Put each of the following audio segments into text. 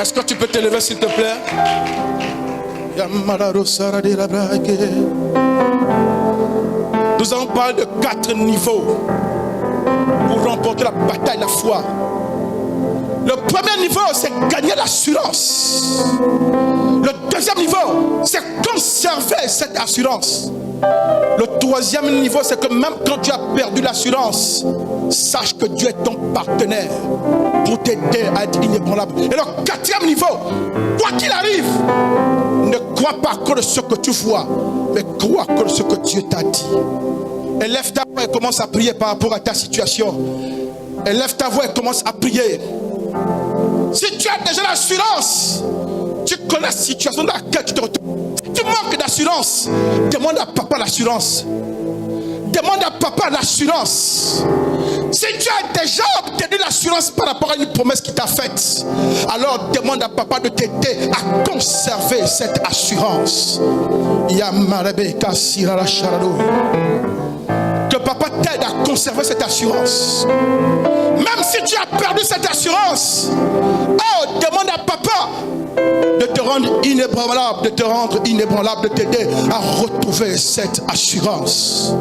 Est-ce que tu peux te lever s'il te plaît? Nous allons parler de 4 niveaux pour remporter la bataille de la foi. Le premier niveau, c'est gagner l'assurance. Le deuxième niveau, c'est conserver cette assurance. Le troisième niveau, c'est que même quand tu as perdu l'assurance, sache que Dieu est ton partenaire pour t'aider à être inébranlable. Et le quatrième niveau, quoi qu'il arrive, ne crois pas que ce que tu vois, mais crois que ce que Dieu t'a dit. Élève ta voix et commence à prier par rapport à ta situation. Élève ta voix et commence à prier. Si tu as déjà l'assurance, tu connais la situation dans laquelle tu te retrouves. Si tu manques d'assurance, demande à papa l'assurance. Demande à papa l'assurance. Si tu as déjà obtenu l'assurance par rapport à une promesse qui t'a faite, alors demande à papa de t'aider à conserver cette assurance. Que papa t'aide à conserver cette assurance. Même si tu as perdu cette assurance, oh, demande à papa de te rendre inébranlable, de t'aider à retrouver cette assurance.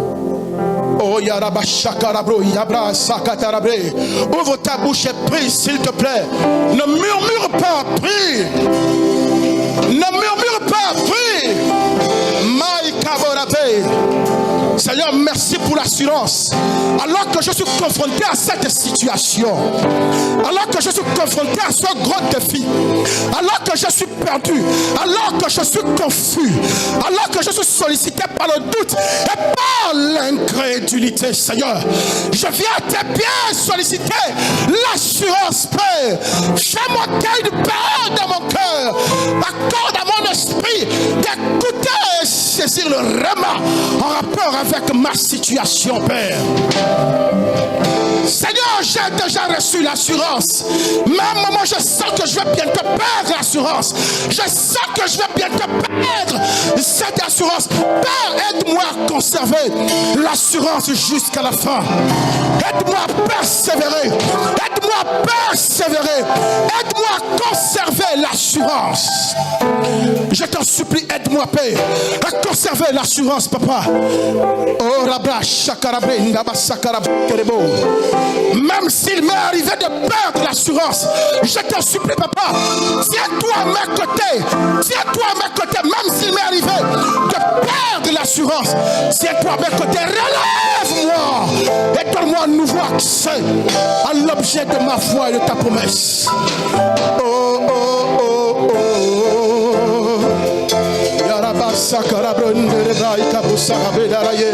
Oh, yaraba shakarabro, yabra sakatarabre. Ouvre ta bouche et prie, s'il te plaît. Ne murmure pas, prie. Ne murmure pas, prie. Maïkaborabe. Seigneur, merci pour l'assurance. Alors que je suis confronté à cette situation, alors que je suis confronté à ce gros défi, alors que je suis perdu, alors que je suis confus, alors que je suis sollicité par le doute et par l'incrédulité, Seigneur, je viens à tes pieds solliciter l'assurance, Père. Fais-moi qu'il y ait une parole dans mon cœur. Accorde à mon esprit d'écouter et saisir le rema en rapport avec ma situation, Père. Seigneur, j'ai déjà reçu l'assurance. Même moi, je sens que je vais bientôt perdre l'assurance. Je sens que je vais bientôt perdre cette assurance. Père, aide-moi à conserver l'assurance jusqu'à la fin. Aide-moi à persévérer. Aide-moi à persévérer. Aide-moi à conserver l'assurance. Je t'en supplie, aide-moi, Père, à conserver l'assurance, Papa. Oh, Rabra, Shakarabre, Ndaba Sakarab, Kerebo. Même s'il m'est arrivé de perdre l'assurance, je t'en supplie, Papa, tiens-toi à mes côtés. Tiens-toi à mes côtés, même s'il m'est arrivé de perdre l'assurance. Tiens-toi à mes côtés, relève-moi et donne-moi un nouveau accès à l'objet de ma foi et de ta promesse. Oh, oh, oh, oh. Yaraba Sakarabron de Rebaï Kabusarabe Daraye.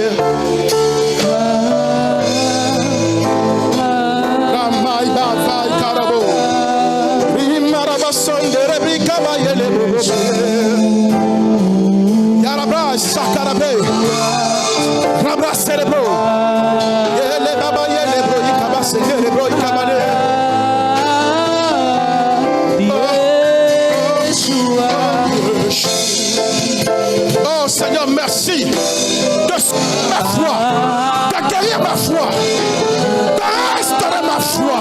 Yarabra Sakarabe Rabra Cerebro Yele Baba Yele Bro Ikabase Yele Bro Ikabane. Oh Seigneur, merci de ma foi, de guérir ma foi, de restaurer ma foi.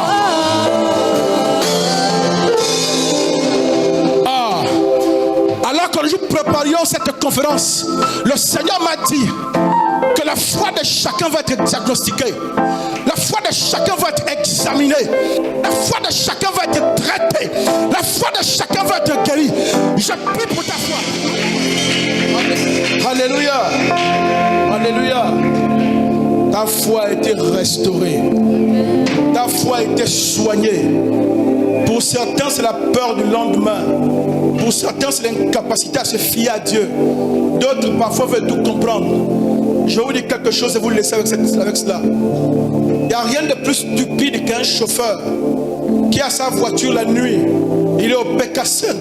Quand nous préparions cette conférence, le Seigneur m'a dit que la foi de chacun va être diagnostiquée, la foi de chacun va être examinée, la foi de chacun va être traitée, la foi de chacun va être guérie. Je prie pour ta foi. Alléluia. Alléluia. Ta foi a été restaurée, ta foi a été soignée. Pour certains, c'est la peur du lendemain. Pour certains, c'est l'incapacité à se fier à Dieu. D'autres, parfois, veulent tout comprendre. Je vais vous dire quelque chose et vous le laissez avec cela. Il n'y a rien de plus stupide qu'un chauffeur qui a sa voiture la nuit. Il est au PK5.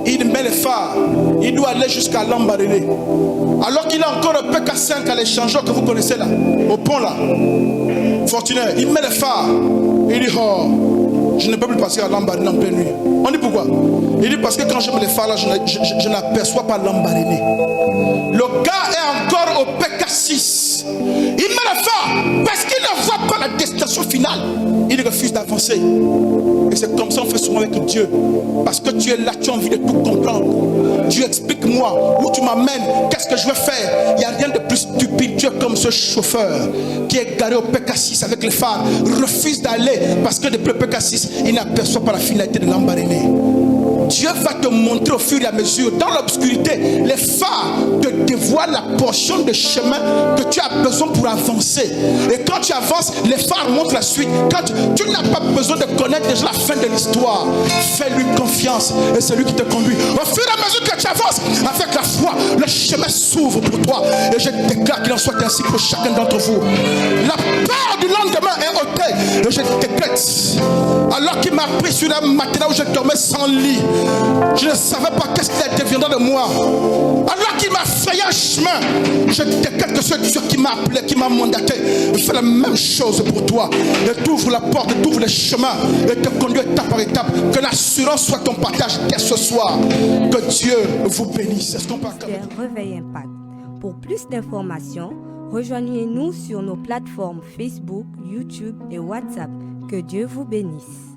Il met les phares. Il doit aller jusqu'à Lambaréné. Alors qu'il a encore le PK5 à l'échangeur que vous connaissez là. Au pont là. Fortunaire. Il met les phares. Il dit, oh, je ne peux plus passer à Lambaréné en pleine nuit. On dit pourquoi? Il dit parce que quand je mets les phares là, je n'aperçois pas Lambaréné. Le gars est encore au PK6. Il met les phares parce qu'il ne voit pas la destination finale. Il refuse avancer. Et c'est comme ça qu'on fait souvent avec Dieu. Parce que tu es là, tu as envie de tout comprendre. Dieu, explique-moi où tu m'amènes, qu'est-ce que je vais faire. Il n'y a rien de plus stupide. Dieu comme ce chauffeur qui est garé au PK6 avec les phares, refuse d'aller parce que depuis le PK6, il n'aperçoit pas la finalité de l'embarrané. Dieu va te montrer au fur et à mesure, dans l'obscurité, les phares te dévoilent la portion de chemin que tu as besoin pour avancer. Et quand tu avances, les phares montrent la suite. Quand tu n'as pas besoin de connaître déjà la fin de l'histoire, fais-lui confiance et c'est lui qui te conduit. Au fur et à mesure que tu avances, avec la foi, le chemin s'ouvre pour toi. Et je déclare qu'il en soit ainsi pour chacun d'entre vous. La peur du lendemain est ôtée. Et je décrète, alors qu'il m'a pris sur un matin où je dormais sans lit, je ne savais pas qu'est-ce qui deviendra de moi. Alors qu'il m'a frayé un chemin, je décrète que ce Dieu qui m'a appelé, qui m'a mandaté, fait la même chose pour toi. Et t'ouvre la porte, t'ouvre le chemin et te conduit étape par étape. Que l'assurance soit ton partage dès ce soir. Que Dieu vous bénisse. Est-ce qu'on peut accorder? Réveil Impact. Pour plus d'informations, rejoignez-nous sur nos plateformes Facebook, YouTube et WhatsApp. Que Dieu vous bénisse.